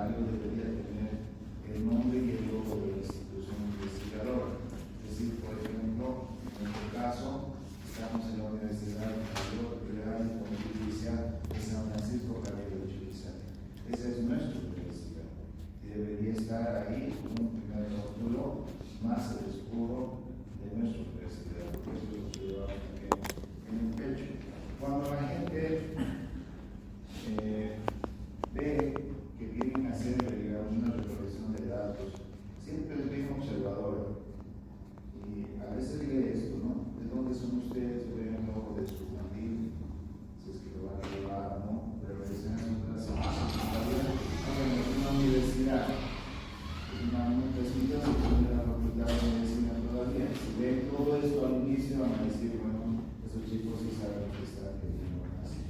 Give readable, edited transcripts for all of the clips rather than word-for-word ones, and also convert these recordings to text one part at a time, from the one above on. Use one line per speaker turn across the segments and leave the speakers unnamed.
formulario debería tener el nombre y el logo de la institución investigadora. Es decir, por ejemplo, en nuestro caso, estamos en la Universidad Federal y Pontificia de San Francisco Javier Chiriza. Ese es nuestro universidad y debería estar ahí como un primer rótulo más el escudo de nuestra universidad, porque eso es lo que llevamos aquí en el pecho. Cuando la gente ve que quieren hacer, digamos, una recolección de datos, siempre es bien observadora. Y a veces lee esto, ¿no? ¿De dónde son ustedes? Ven el logo de su familia, si es que lo van a llevar o no, pero dicen otras una universidad, es una presentación de la Facultad de Medicina todavía. Si ven todo esto al inicio, van a decir, bueno, esos chicos sí saben que están queriendo hacer.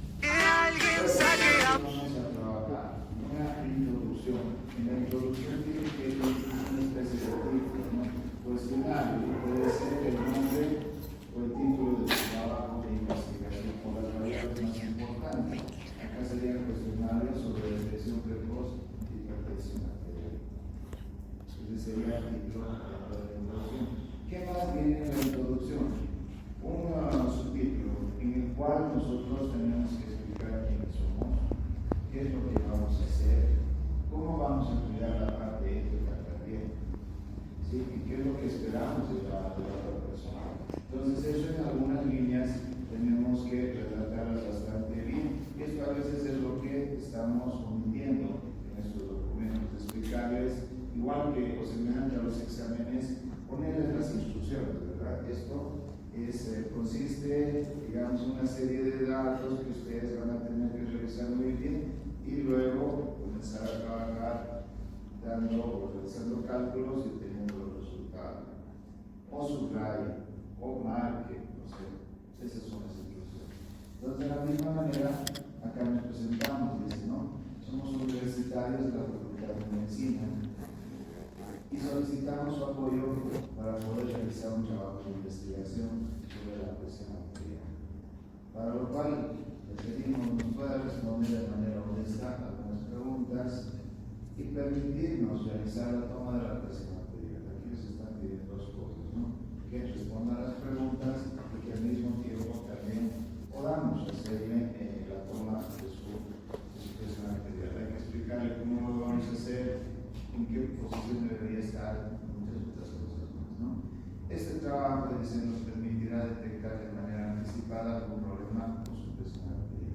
Vamos a trabajar una introducción. En la introducción tiene que ir una especie de título, ¿no? Cuestionario, puede ser el nombre o el título de su trabajo de investigación por las variables más importantes. Acá sería el cuestionario sobre la detección precoz y hipertensión arterial. Ese sería el título de la introducción. ¿Qué más viene en la introducción? Un subtítulo en el cual nosotros tenemos que explicar quiénes somos, qué es lo que vamos a hacer, cómo vamos a cuidar la parte ética también, ¿sí? Y qué es lo que esperamos de la otra persona. Entonces, eso en algunas líneas tenemos que retratarlas bastante bien. Y esto a veces es lo que estamos omitiendo en estos documentos, explicarles, igual que o semejante a los exámenes, ponerles las instrucciones, ¿verdad? Esto consiste, digamos, una serie de datos que ustedes van a tener que revisar muy bien y luego comenzar a trabajar dando o realizando cálculos y teniendo los resultados. O subraye, o marque, no sé, esas son las instrucciones. Entonces, de la misma manera, acá nos presentamos, dice, ¿no? Somos universitarios de la Facultad de Medicina y solicitamos su apoyo para poder realizar un trabajo de investigación sobre la presión arterial. Para lo cual, le pedimos nos pueda responder de manera honesta algunas preguntas y permitirnos realizar la toma de la presión arterial. Aquí se están pidiendo dos cosas, ¿no? Que responda a las preguntas y que al mismo tiempo también podamos hacerle la toma de su presión arterial. Hay que explicarle cómo lo vamos a hacer, en qué posición debería estar, muchas otras cosas más, ¿no? Este trabajo, dice, nos permitirá detectar de manera anticipada algún problema con su presión arterial.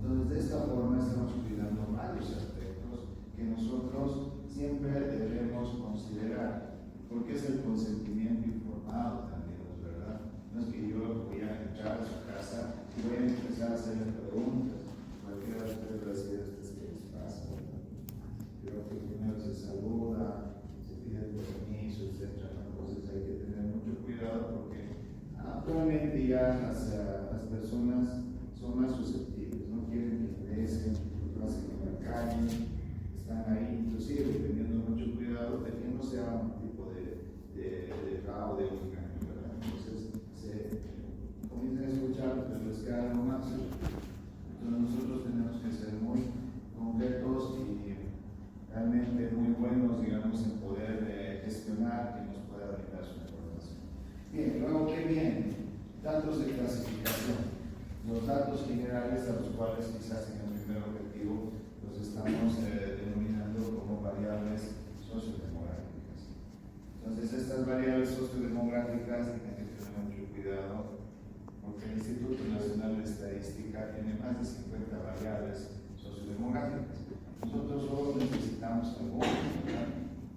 Entonces, de esta forma estamos cuidando varios aspectos que nosotros siempre debemos considerar, porque es el consentimiento informado también, ¿no es verdad? No es que yo voy a entrar a su casa y voy a empezar a hacerle preguntas. Cualquiera de ustedes va a decir, ¿qué les pasa? Creo que primero se saluda, se pide permiso, etc. Entonces hay que tener mucho cuidado porque actualmente ya las personas son más susceptibles, no quieren que ingresen, lo hacen en la calle, están ahí, inclusive teniendo mucho cuidado de que no sea un tipo de fraude o engaño, ¿verdad? Entonces se comienzan a escuchar, pero les queda algo más. Entonces nosotros tenemos que ser muy concretos y realmente muy buenos, digamos, en poder gestionar que nos pueda brindar su información. Bien, luego, ¿qué viene? Datos de clasificación. Los datos generales a los cuales quizás en el primer objetivo los estamos denominando como variables sociodemográficas. Entonces, estas variables sociodemográficas tienen que tener mucho cuidado porque el Instituto Nacional de Estadística tiene más de 50 variables sociodemográficas. Nosotros solo necesitamos algunas,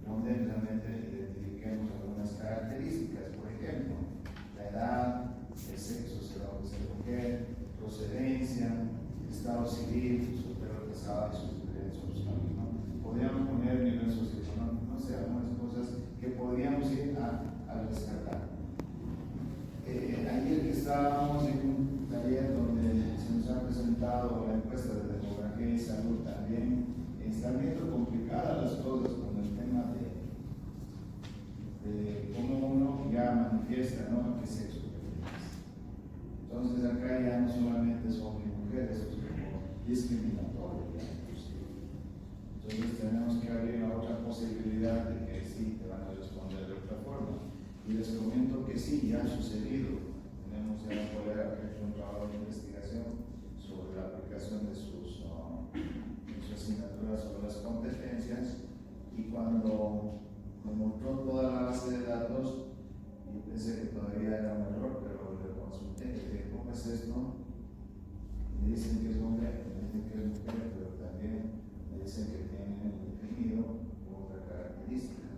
donde realmente identifiquemos algunas características, por ejemplo, la edad, el sexo, si vamos a ser mujer, procedencia, estado civil, soltero, casado y sus derechos sociales, ¿no? Podríamos poner nivel socioeconómico, no sé, algunas cosas que podríamos ir a rescatar. Ayer que estábamos en un taller donde se nos ha presentado la encuesta de demografía y salud también, están viendo complicadas las cosas con el tema de cómo uno ya manifiesta, ¿no?, qué sexo pertenece. Entonces acá ya no solamente son mujeres, es como discriminatorio, ya, entonces tenemos que posibilidad de que sí te van a responder de otra forma. Y les comento que sí, ya ha sucedido. Tenemos ya un colega que ha hecho un trabajo de investigación sobre la aplicación de sus asignaturas sobre las competencias, y cuando me mostró toda la base de datos, yo pensé que todavía era un error, pero le consulté, le dije, ¿cómo es esto? Me dicen que es hombre, me dicen que es mujer, pero también me dicen que tienen definido otra característica.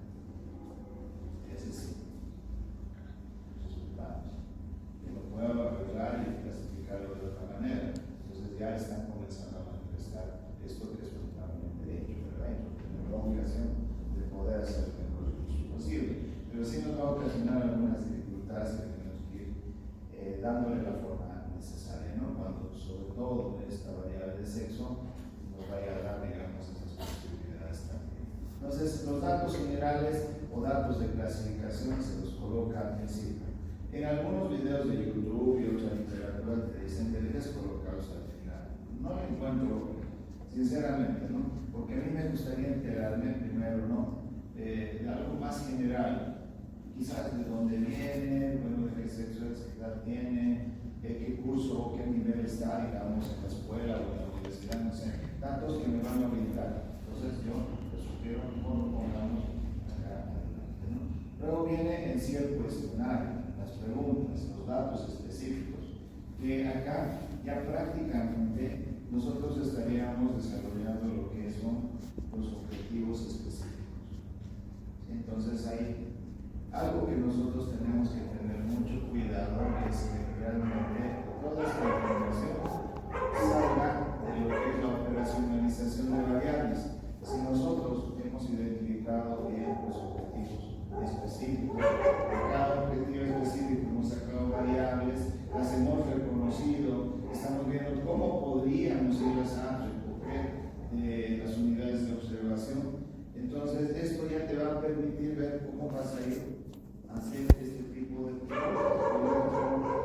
Es decir, resultados. Que lo puedo arreglar y clasificarlo de otra manera. Entonces ya están comenzando a manifestar esto que es totalmente hecho, ¿verdad? Y tener la obligación de poder hacer el mejor recurso posible. Pero sí nos va a ocasionar algunas dificultades que tenemos que ir dándole la forma necesaria, ¿no? Cuando sobre todo esta variable de sexo nos vaya a dar, digamos, esas posibilidades también. Entonces, los datos generales o datos de clasificación se los coloca al principio. En algunos videos de YouTube y otra literatura te dicen que debes colocarlos al final. No lo encuentro, sinceramente, ¿no? Porque a mí me gustaría enterarme primero, ¿no? De algo más general, quizás de dónde viene, bueno, de qué sexualidad tiene, de qué curso o qué nivel está, digamos, en la escuela o en la universidad, no sé, datos que me van a orientar. Entonces yo les sugiero que lo pongamos acá adelante, ¿no? Luego viene en sí el cuestionario, las preguntas, los datos específicos, que acá ya prácticamente nosotros estaríamos desarrollando lo que son los objetivos específicos. Entonces hay algo que nosotros tenemos que tener mucho cuidado, es que realmente toda esta información salga de lo que es la operacionalización de variables. Si nosotros hemos identificado bien los objetivos específicos, de cada objetivo específico hemos sacado variables, las hemos reconocido, estamos viendo cómo podríamos irlas a recoger las unidades de observación. Entonces, esto ya te va a permitir ver cómo vas a ir a hacer este tipo de cosas.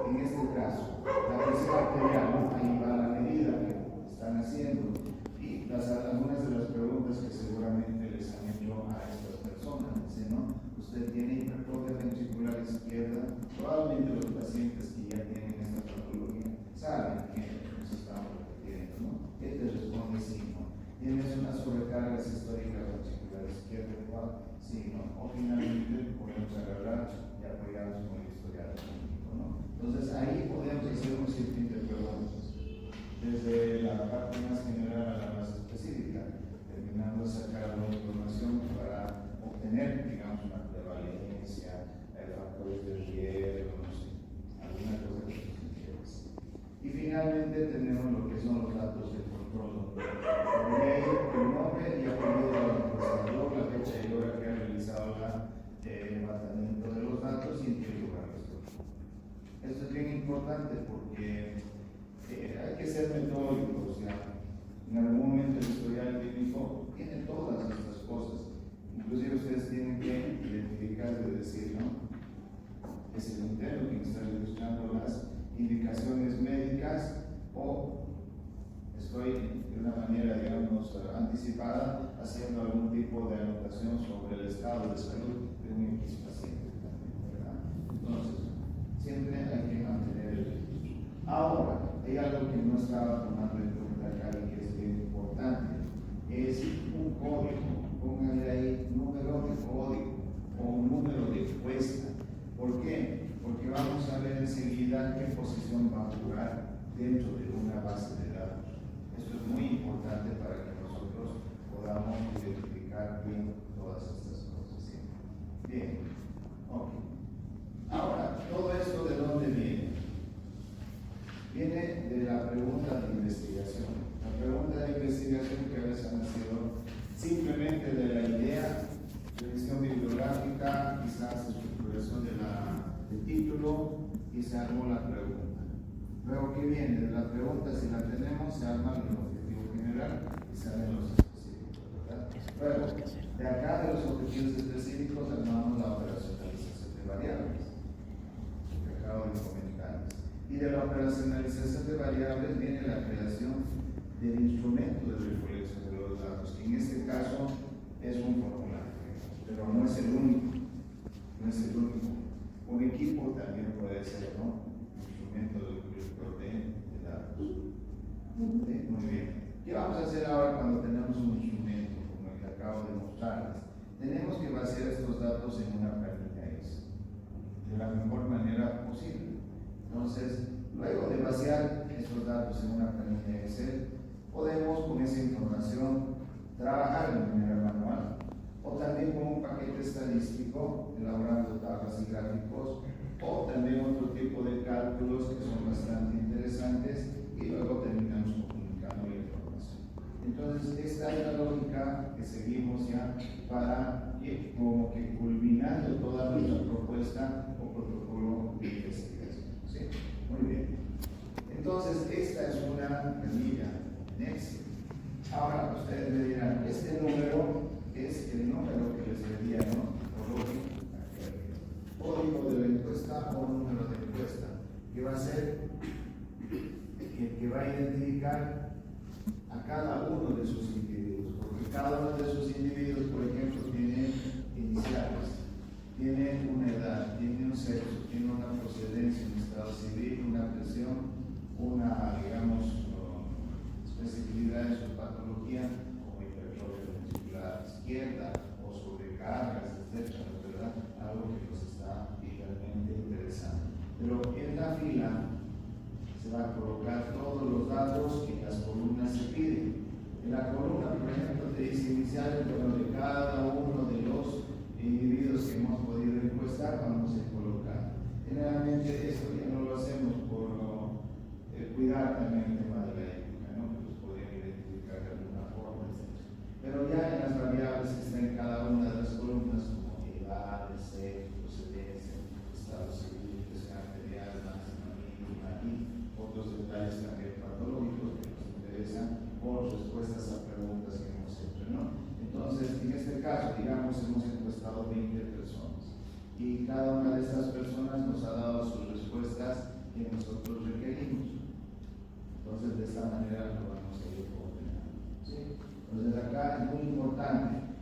En este caso, la presión arterial, ¿no? Ahí va la medida que están haciendo. Y algunas de las preguntas que seguramente les han hecho a estas personas, dicen, ¿no? Usted tiene hipertrofia ventricular izquierda. Probablemente los pacientes que ya tienen esta patología saben que nos estamos repitiendo, ¿no? ¿Qué te responde sí, no? ¿Tienes una sobrecarga sistólica ventricular izquierda? Sí, ¿no? O finalmente podemos agarrar y apoyarnos con el historial clínico, ¿no? Entonces ahí podemos hacer un sinfín de preguntas, desde la parte más general a la más específica, terminando de sacar la información para obtener, digamos, una prevalencia, factores de riesgo, no sé, alguna cosa que nos interese. Y finalmente tenemos lo que son los datos de control, donde el nombre y apellido del encuestador, la fecha y hora que ha realizado el levantamiento de los datos y en qué lugar esto. Esto es bien importante porque hay que ser metódicos, ya. En algún momento el historial clínico tiene todas estas cosas. Inclusive ustedes tienen que identificar, es decir, ¿no? Es el interno quien está buscando las indicaciones médicas o estoy de una manera, digamos, anticipada haciendo algún tipo de anotación sobre el estado de salud de un X paciente, ¿verdad? Entonces, siempre hay que mantener el registro. Ahora, hay algo que no estaba tomando en cuenta acá y que es bien importante, es un código. Pónganle ahí número de código o un número de encuesta. ¿Por qué? Porque vamos a ver enseguida qué posición va a jugar dentro de una base de datos. Esto es muy importante para que nosotros podamos identificar bien todas estas cosas. ¿Sí? Bien, ok. Ahora, ¿todo esto de dónde viene? Viene de la pregunta de investigación. La pregunta de investigación que a veces ha nacido simplemente de la idea, revisión bibliográfica, quizás estructuración del título, y se armó la pregunta. Luego, ¿qué viene? De la pregunta, si la tenemos, se arma el objetivo general y salen los específicos, ¿verdad? Luego, de acá de los objetivos específicos, armamos la operacionalización de variables, que acabo de comentar. Y de la operacionalización de variables viene la creación del instrumento de recolección de los datos, que en este caso es un formulario, pero no es el único, no es el único. Un equipo también puede ser, ¿no? Un instrumento de datos. ¿Sí? Muy bien. ¿Qué vamos a hacer ahora cuando tenemos un instrumento como el que acabo de mostrarles? Tenemos que vaciar estos datos en una planilla Excel de la mejor manera posible. Entonces, luego de vaciar estos datos en una planilla Excel, podemos con esa información trabajar de manera manual o también con un paquete estadístico elaborando tablas y gráficos o también otro tipo de cálculos que son bastante interesantes y luego terminamos comunicando la información. Entonces, esta es la lógica que seguimos ya para ir como que culminando toda nuestra propuesta o protocolo de investigación. ¿Sí? Muy bien. Entonces, esta es una planilla en Excel. Ahora ustedes me dirán, este número es el número que les pedía, ¿no? Código de la encuesta o número de encuesta, que va a ser el que va a identificar a cada uno de sus individuos, porque cada uno de sus individuos, por ejemplo, tiene iniciales, tiene una edad, tiene un sexo, tiene una procedencia, un estado civil, una presión, una, digamos, especificidad en su patología, como hipertrofia ventricular izquierda o sobrecargas, etc., ¿verdad? Algo que nos está realmente interesando. Pero en la fila se va a colocar todos los datos que las columnas se piden. En la columna, por ejemplo, te dice iniciales, bueno, de cada uno de los individuos que hemos podido encuestar, vamos a colocar. Generalmente esto ya no lo hacemos por cuidar también el tema de la ética, ¿no? Que los podrían identificar de alguna forma, etc. Pero ya en las variables que están en cada una de las columnas, como edad, sexo, procedencia, estado civil, presión arterial, máxima, mínima y otros detalles también patológicos que nos interesan por respuestas a preguntas que hemos hecho, ¿no? Entonces, en este caso, digamos, hemos encuestado 20 personas y cada una de estas personas nos ha dado sus respuestas que nosotros requerimos. Entonces, de esta manera lo vamos a ir coordinando. ¿Sí? Entonces, acá es muy importante.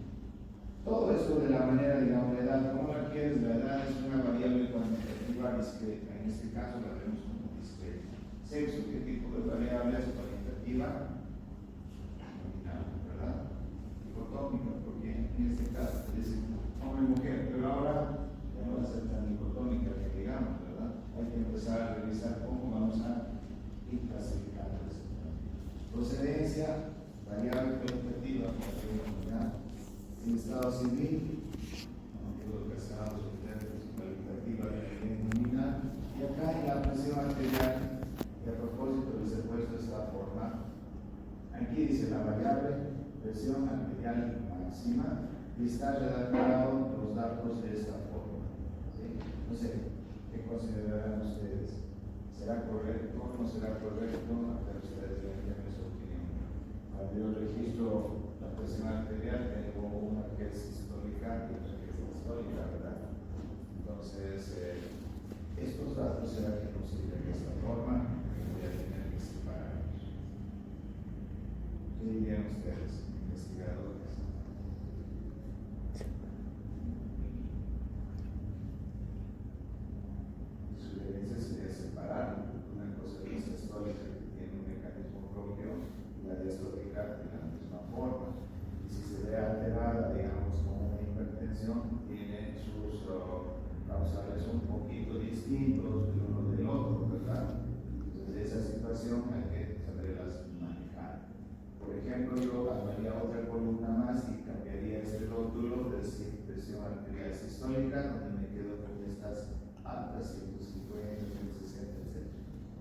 Todo esto de la manera, digamos, la edad, ¿cómo la quieres? La edad es una variable cuantitativa discreta. En este caso la vemos como discreta. Sexo, ¿qué tipo de variable es cualitativa? Nominal, ¿verdad? Dicotómica, porque en este caso te dice hombre y mujer, pero ahora ya no va a ser tan dicotómica que digamos, ¿verdad? Hay que empezar a revisar cómo vamos a ir clasificando eso. Procedencia, variable cualitativa, nominal. El estado civil, los casados, cualitativa, nominal. Y acá en la presión arterial, y a propósito les he puesto esta forma, aquí dice la variable presión arterial máxima y está redactado los datos de esta forma. ¿Sí? No sé, ¿qué considerarán ustedes? ¿Será correcto o no será correcto? A ver, ustedes denme su opinión. Cuando yo registro la presión arterial, tengo una que es sistólica y otra que es diastólica, ¿verdad? Entonces, estos datos será que nos sirven de esta forma y voy a tener que separarlos. ¿Qué dirían ustedes, investigadores? Sugerencia sería separar. Una cosa es histórica que tiene un mecanismo propio y la diastólica de la misma forma. Y si se ve alterada, digamos, como una hipertensión, tiene sus causales un poquito distintos del uno del otro, ¿verdad? Entonces, esa situación hay que saberlas manejar. Por ejemplo, yo haría otra columna más y cambiaría ese rótulo de presión arterial sistólica, donde me quedo con estas altas, 150, 160, etc.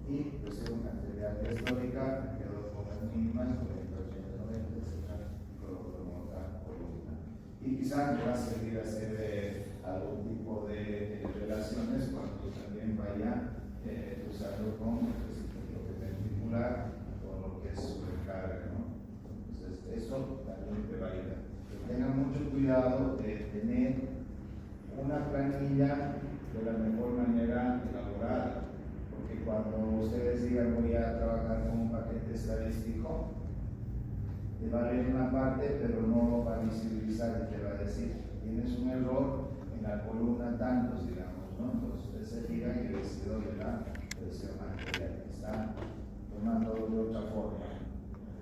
Y presión arterial diastólica, me quedo con las mínimas, 90, 80, 90, etc. Coloco como otra columna. Y quizás me va a servir hacer algún tipo de relaciones cuando también vaya usando con lo que ventricular o lo que es sobrecarga, ¿no? Entonces, eso también te va a ayudar. Pero tengan mucho cuidado de tener una planilla de la mejor manera elaborada, porque cuando ustedes digan voy a trabajar con un paquete estadístico, le va a leer una parte, pero no va a visibilizar eran tantos, digamos, ¿no? Entonces usted se fija en el vencedor de la versión material, que está tomando de otra forma,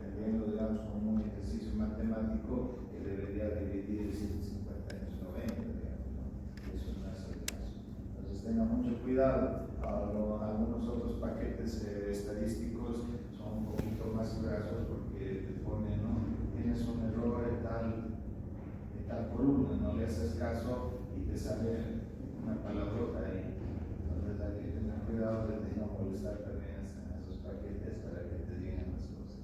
entendiendo, digamos, como un ejercicio matemático que debería dividir 150 en 90, digamos, ¿no? Eso no es el caso. Entonces tenga mucho cuidado. Algunos otros paquetes estadísticos son un poquito más grasos porque te ponen, ¿no? Tienes un error de tal columna, no le haces caso y te sale una palabrota ahí. Entonces hay que tener cuidado de no molestar también a esos paquetes para que te digan las cosas.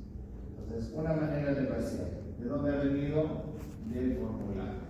Entonces, una manera de vaciar. ¿De dónde ha venido? Del formulario.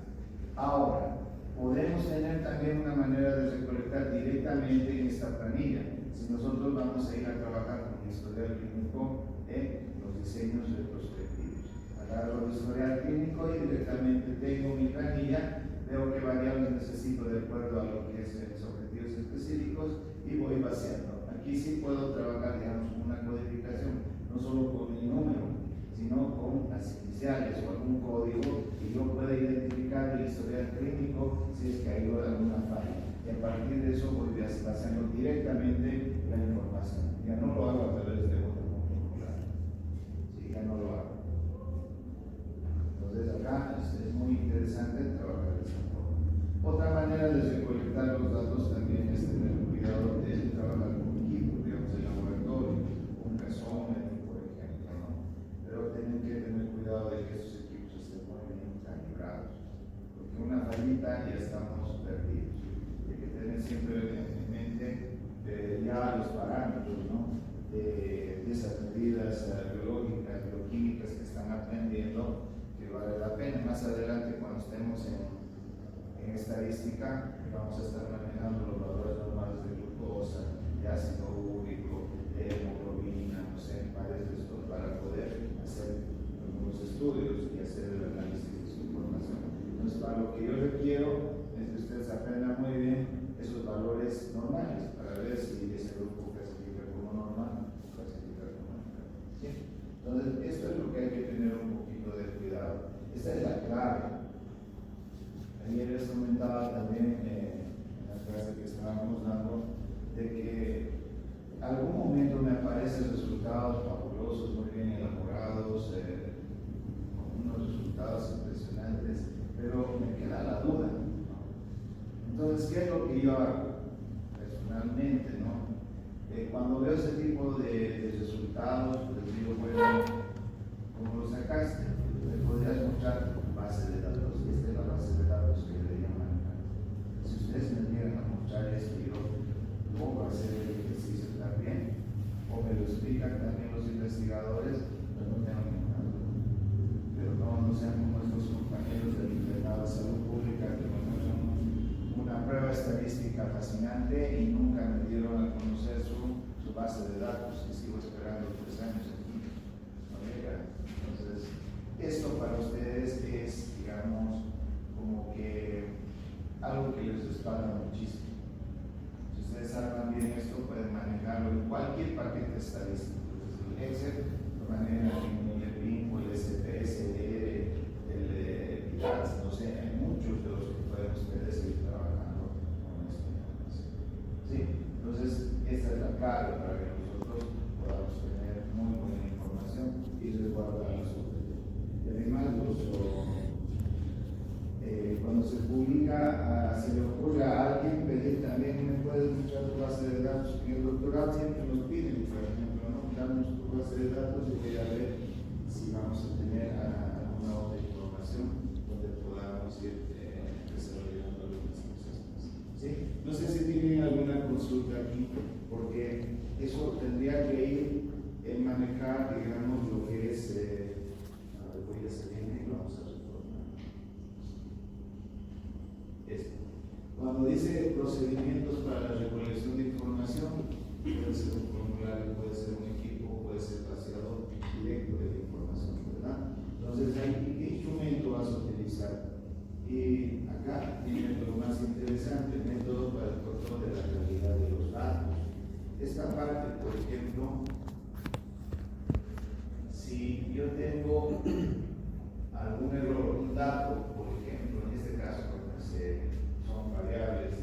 Ahora, podemos tener también una manera de recolectar directamente en esta planilla. Si nosotros vamos a ir a trabajar con historial clínico en los diseños retrospectivos. Agarro el historial clínico y directamente tengo mi planilla, veo qué variables necesito de acuerdo a lo que es mis objetivos específicos y voy vaciando. Aquí sí puedo trabajar, digamos, con una codificación, no solo con mi número, sino con las iniciales o algún código y yo pueda identificar el historial clínico si es que hay alguna falla. Y a partir de eso voy vaciando directamente la información. Ya no lo hago a través de otro formulario. Sí, ya no lo hago. Entonces acá es muy interesante trabajar de esa forma. Otra manera de recolectar los datos también es tener cuidado de trabajar con equipo, digamos el laboratorio, un gasómetro, por ejemplo, ¿no? Pero tienen que tener cuidado de que esos equipos estén muy bien calibrados, porque una fallita ya estamos perdidos. Hay que tener siempre en mente ya los parámetros, ¿no? De esas medidas biológicas, bioquímicas que están aprendiendo, que vale la pena. Más adelante, cuando estemos en estadística, vamos a estar manejando los valores normales de glucosa, de ácido úrico, de hemoglobina, no sé, varios de estos para poder hacer algunos estudios y hacer el análisis de su información. Entonces, para lo que yo requiero es que ustedes aprendan muy bien esos valores normales para ver si ese grupo clasifica como normal o clasifica como enfermo. ¿Sí? Entonces, esto es lo que hay que tener un poquito de cuidado. Esta es la clave. Ayer les comentaba también en la clase que estábamos dando de que en algún momento me aparecen resultados fabulosos, muy bien elaborados, con unos resultados impresionantes, pero me queda la duda, ¿no? Entonces, ¿qué es lo que yo hago personalmente, no? Cuando veo ese tipo de resultados, pues digo, bueno, ¿cómo lo sacaste? Me podrías mostrar base de datos. Esta es la base de datos que deberían manejar. Si ustedes me llegan a mostrar esto, yo pongo a hacer el ejercicio también, o me lo explican también los investigadores, pues no tengo ninguna duda. Pero no sean como estos compañeros del internado de salud pública que nos muestran una prueba estadística fascinante y nunca me dieron a conocer su base de datos y sigo esperando 3 años aquí. No llega. Entonces, esto para ustedes es, digamos, como que algo que les respalda muchísimo. Si ustedes arman bien esto, pueden manejarlo en cualquier paquete estadístico, desde el Excel, lo manejan en el BIM, el SPS, el PIDAX, no sé, hay muchos de los que pueden ustedes ir trabajando con esta información. ¿Sí? Entonces, esta es la clave para que nosotros podamos tener muy buena información y resguardarla sobre. Y además, cuando se publica, se le ocurre a alguien pedir también, ¿me puedes mostrar tu base de datos? En el doctorado siempre nos piden, por ejemplo, ¿no? Damos tu base de datos y voy a ver si vamos a tener alguna otra información donde podamos ir desarrollando algunas cosas más. ¿Sí? No sé si tienen alguna consulta aquí, porque eso tendría que ir en manejar, digamos, lo que es. Voy a salir y vamos a reformar esto. Cuando dice procedimientos para la recolección de información, puede ser un formulario, puede ser un equipo, puede ser vaciador directo de la información, ¿verdad? Entonces, ¿qué instrumento vas a utilizar? Y acá viene lo más interesante, el método para el control de la calidad de los datos. Esta parte, por ejemplo, si yo tengo algún error, un dato, por ejemplo, en este caso, son variables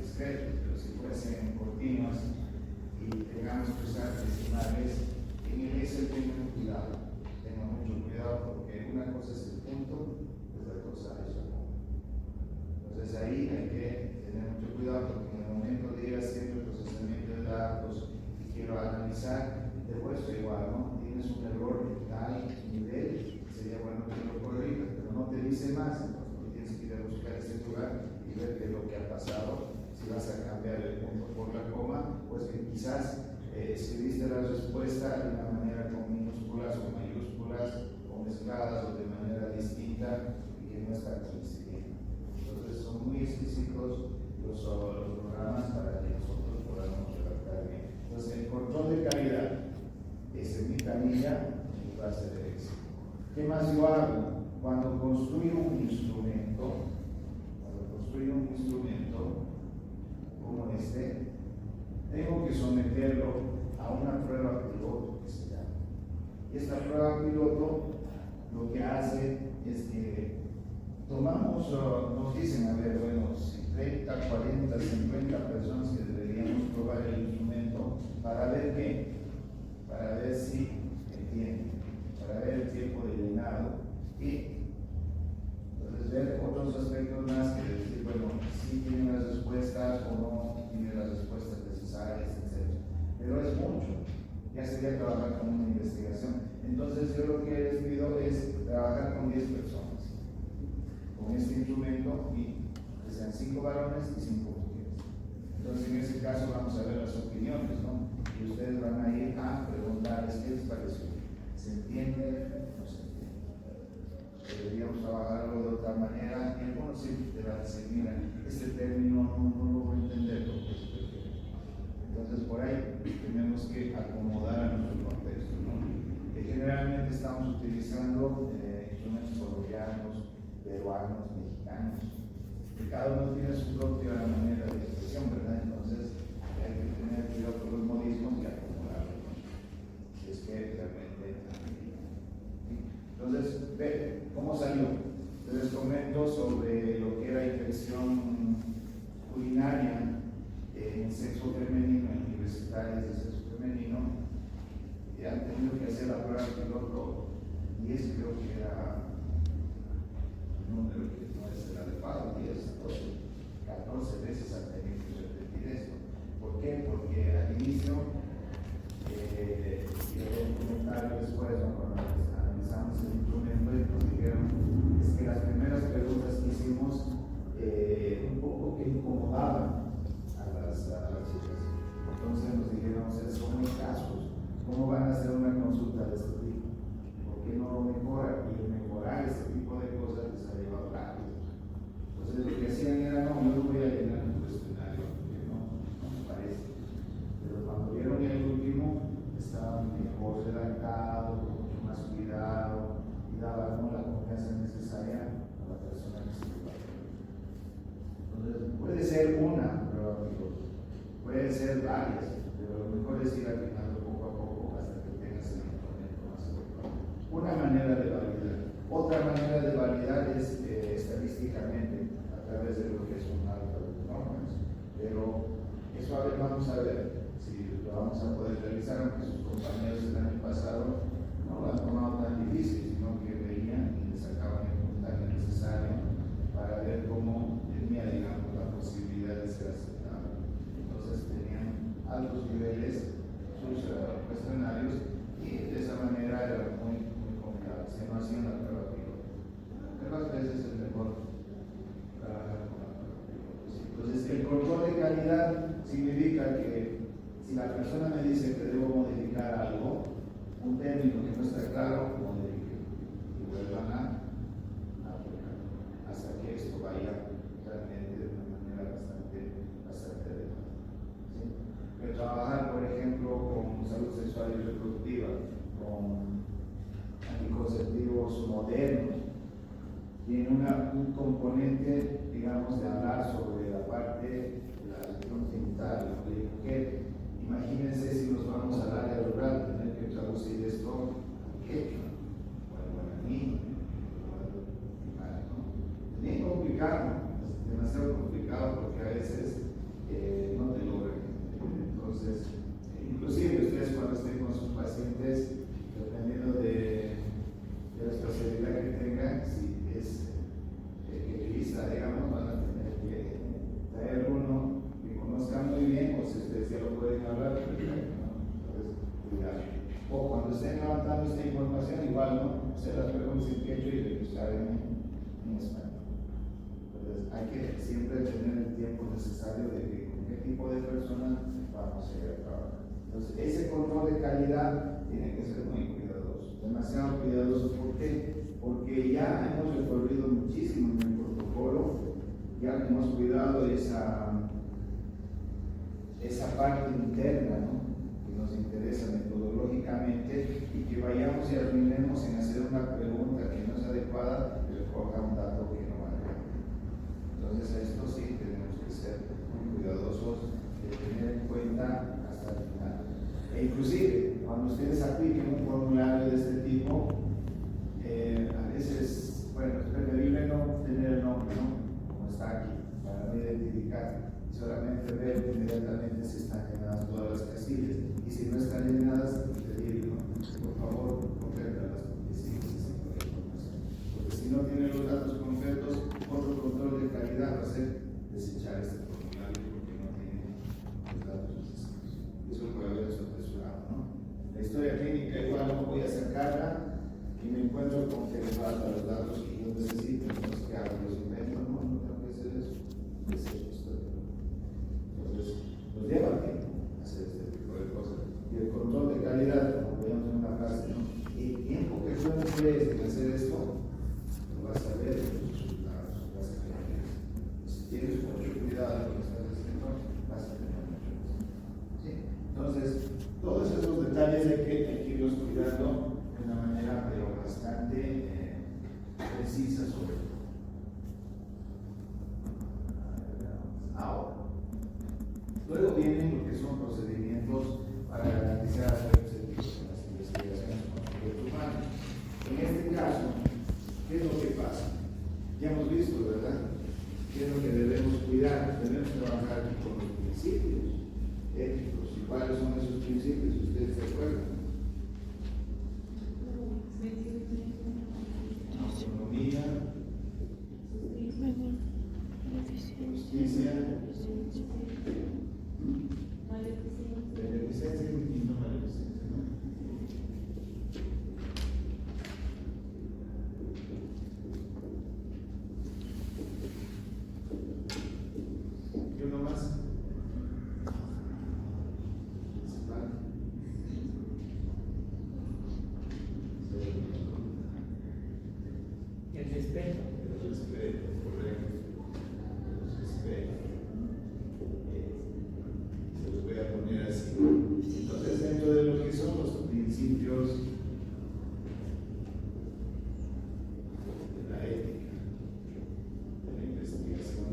dice más, entonces tienes que ir a buscar ese lugar y ver qué es lo que ha pasado. Si vas a cambiar el punto por la coma, pues que quizás escribiste la respuesta de una manera con minúsculas o mayúsculas o mezcladas o de manera distinta y que no está coincidiendo. Entonces son muy explícitos los programas para que nosotros podamos redactar bien. Entonces el control de calidad es mi camilla y base de éxito. ¿Qué más yo hago? Cuando construyo un instrumento, como este, tengo que someterlo a una prueba piloto que se llama. Y esta prueba piloto lo que hace es que tomamos, nos dicen, a ver, bueno, si 30, 40, 50 personas que deberíamos probar el instrumento para ver qué, para ver si entienden, para ver el tiempo de llenado y entonces ver otros aspectos más que decir, bueno, si tienen las respuestas o no tienen las respuestas necesarias, etc. Pero es mucho, ya sería trabajar con una investigación. Entonces yo lo que les pido es trabajar con 10 personas, con este instrumento y que sean 5 varones y 5 mujeres. Entonces en ese caso vamos a ver las opiniones, ¿no? Y ustedes van a ir a preguntarles qué les pareció. ¿Se entiende? ¿No se entiende? Deberíamos trabajarlo de otra manera. Y algunos sí te van a decir, mira, este término no lo voy a entender porque es perfecto. Entonces por ahí tenemos que acomodar a nuestro contexto, ¿no? Que generalmente estamos utilizando instrumentos colombianos, peruanos, mexicanos, que cada uno tiene su propia manera de expresión, ¿verdad? Entonces hay que tener cuidado con los modismos y acomodarlos, ¿no? Si es que realmente. Entonces, ve cómo salió. Les comento sobre lo que era infección culinaria en sexo femenino, en universitarias de sexo femenino, y han tenido que hacer la prueba piloto, y es creo que era un número que no es el adecuado, 10, 12, 14 veces han tenido que repetir esto. ¿Por qué? Porque al inicio, y el comentario después, cuando analizamos el instrumento, y nos dijeron es que las primeras preguntas que hicimos un poco que incomodaban a las chicas. Entonces nos dijeron, son muy casos, ¿cómo van a hacer una consulta de este tipo? ¿Por qué no lo mejoran? Y mejorar este tipo de cosas les ha llevado rápido. Entonces lo que hacían era, no, yo no voy a llenar un cuestionario, porque no me parece. Pero cuando vieron el último, estaba mejor redactado, con mucho más cuidado, y daba la confianza necesaria a la persona que se lo va a hacer. Entonces, puede ser una prueba piloto, puede ser varias, pero lo mejor es ir afinando poco a poco hasta que tengas el instrumento más adecuado. Una manera de validar. Otra manera de validar es estadísticamente, a través de lo que es un alfa de normas. Pero eso a ver, vamos a ver si lo vamos a poder realizar, aunque sus compañeros el año pasado no lo han tomado tan difícil, sino que veían y le sacaban el puntaje necesario para ver cómo tenía, digamos, la posibilidad de ser aceptado. Entonces tenían altos niveles sus cuestionarios y de esa manera era muy confiable. Se no hacían la prueba piloto. Pero a veces es mejor trabajar con la prueba piloto. Entonces el control de calidad significa que si la persona me dice que debo modificar algo, un término que no está claro, modifique y vuelvan a aplicar hasta que esto vaya realmente de una manera bastante adecuada. ¿Sí? Pero trabajar, por ejemplo, con salud sexual y reproductiva, con anticonceptivos modernos, tiene un componente, digamos, de hablar sobre la parte de la región genital, de mujer. Imagínense si nos vamos al área rural, tener que traducir esto a quechua, o al guaraní, o al ¿no? Es bien complicado, es demasiado complicado porque a veces no te logran. Entonces, inclusive ustedes cuando estén con sus pacientes, dependiendo de la especialidad que tengan, si es quechua, digamos, van a tener que traer uno que conozcan muy bien, o si ustedes ya lo pueden hablar, perfecto, ¿no? Entonces, cuidado. O cuando estén levantando esta información, igual, ¿no? Se las preguntas en quechua y le buscar en necesario de que con qué tipo de personas vamos a ir a trabajar. Entonces, ese control de calidad tiene que ser muy cuidadoso, demasiado cuidadoso. ¿Por qué? Porque ya hemos recorrido muchísimo en el protocolo, ya hemos cuidado esa parte interna, ¿no?, que nos interesa metodológicamente, y que vayamos y arruinemos en hacer una pregunta que no es adecuada y recoja un dato que no vale. Entonces, a esto sí tenemos que ser muy cuidadosos de tener en cuenta hasta el final. E inclusive, cuando ustedes apliquen un formulario de este tipo, a veces, bueno, es preferible no tener el nombre, ¿no?, como está aquí, para no identificar, solamente ver inmediatamente si están llenadas todas las casillas, y si no están llenadas, pedir, ¿no?, por favor, complétalas, porque sí necesito la información. Porque si no tienen los datos completos, otro control de calidad va a ser desechar este formulario porque no tiene los datos necesarios. Eso puede haber apresurado, ¿no? La historia clínica igual no voy a sacarla y me encuentro con que me faltan los datos que yo necesito, entonces ¿qué hago? Los invento, no tengo que hacer eso, desecho esto. Entonces, nos lleva tiempo hacer este tipo de cosas. Y el control de calidad, como veíamos en una frase, ¿no?, el tiempo que tú emplees en hacer esto, lo vas a ver en los resultados, vas a ver. Si tienes mucho cuidado en lo que estás haciendo, vas a tener mucho éxito. ¿Sí? Entonces, todos esos detalles hay que irlos cuidando de una manera, pero bastante precisa sobre todo. Ahora, luego vienen lo que son procedimientos para garantizar aspectos éticos en las investigaciones con sujetos humanos. En este caso, ¿qué es lo que pasa? Ya hemos visto, ¿verdad?, qué es lo que debemos cuidar. Debemos trabajar con los principios éticos. ¿Y cuáles son esos principios? ¿Ustedes se acuerdan? Autonomía, justicia, beneficencia y no maleficencia, ¿no? ¿Y uno más?
El respeto.
El respeto, correcto. El respeto. Se los voy a poner así. Entonces, dentro de lo que son los principios de la ética, de la investigación,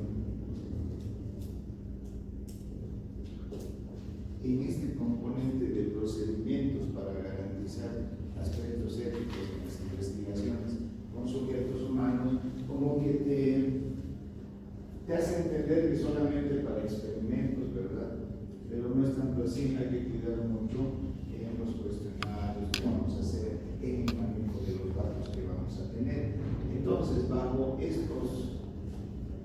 en este componente de procedimientos para garantizar aspectos éticos en las investigaciones con sujetos humanos, como que te hace entender que solamente para experimentos, ¿verdad? Pero no es tanto así. Hay que cuidar mucho en los cuestionarios que vamos a hacer, en el manejo de los datos que vamos a tener. Entonces, bajo estos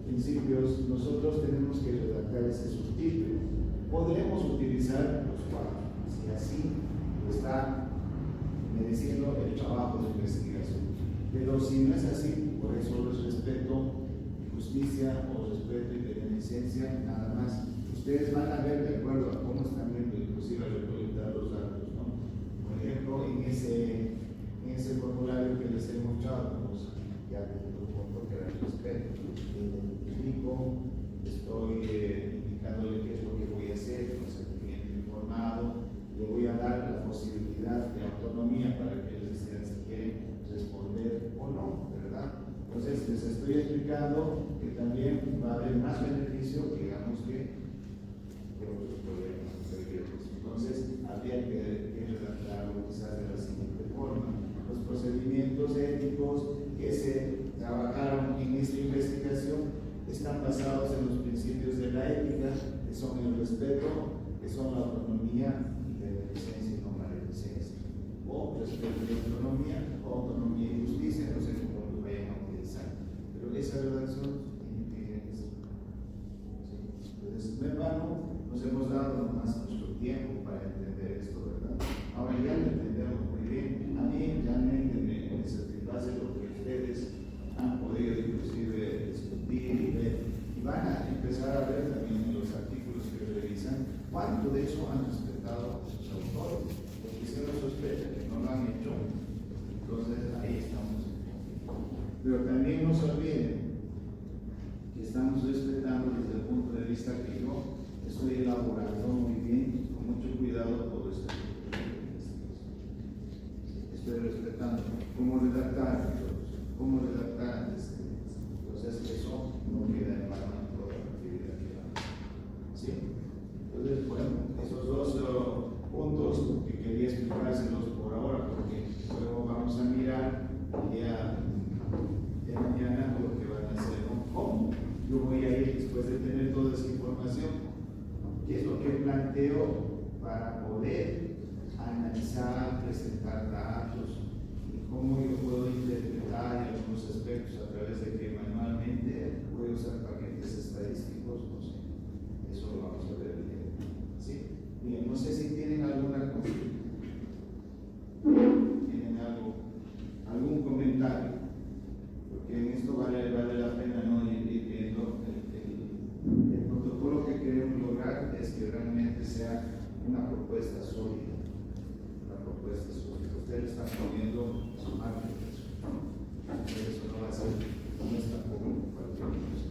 principios, nosotros tenemos que redactar ese subtítulo. Podremos utilizar los cuatro, si así está mereciendo el trabajo de investigación. Pero si no es así, por eso les respeto, justicia o respeto y beneficencia, nada más. Ustedes van a ver de acuerdo a cómo están viendo, inclusive a recolectar los datos, ¿no? Por ejemplo, en ese formulario que les he mostrado, pues, ya desde el punto que era el respeto, identifico, estoy indicándole qué es lo que voy a hacer, con el cliente informado, le voy a dar la posibilidad de autonomía para que ellos decidan si quieren responder o no, ¿verdad? Entonces les estoy explicando que también va a haber más beneficio, digamos, que otros problemas anteriores. Entonces habría que redactarlo quizás de la siguiente forma: los procedimientos éticos que se trabajaron en esta investigación están basados en los principios de la ética, que son el respeto, que son la autonomía y beneficencia y no maleficencia, o respeto y autonomía, o autonomía y justicia, no sé cómo lo vayan a utilizar, pero esa redacción tiene que ser. Entonces, no en vano, nos hemos dado más nuestro tiempo para entender esto, ¿verdad? Ahora ya lo entendemos muy bien. A mí realmente me satisface lo que ustedes han podido inclusive discutir y ver, y van a empezar a ver también en los de hecho han respetado a sus autores, porque se nos sospecha que no lo han hecho, entonces ahí estamos. Pero también no se olviden que estamos respetando desde el punto de vista que yo estoy elaborando muy bien, con mucho cuidado todo este tipo de investigación. Estoy respetando cómo redactar antes de entonces eso no queda en mano de toda la actividad que vamos. ¿Sí? Entonces, bueno, esos dos puntos que quería explicárselos por ahora, porque luego vamos a mirar ya de mañana lo que van a hacer, ¿no? ¿Cómo? Yo voy a ir después de tener toda esa información. ¿Qué es lo que planteo para poder analizar, presentar datos y cómo yo puedo interpretar algunos aspectos a través de que manualmente voy a usar paquetes estadísticos? No sé. Eso lo vamos a ver el día. ¿Sí? Bien, no sé si tienen alguna consulta. ¿Tienen algún comentario? Porque en esto vale la pena no ir viendo el protocolo que queremos lograr es que realmente sea una propuesta sólida. Una propuesta sólida. Ustedes están poniendo su margen de eso. Entonces eso no va a ser, no es tampoco cualquier cosa.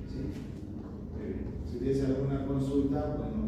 ¿Sí? Si hubiese alguna consulta, bueno,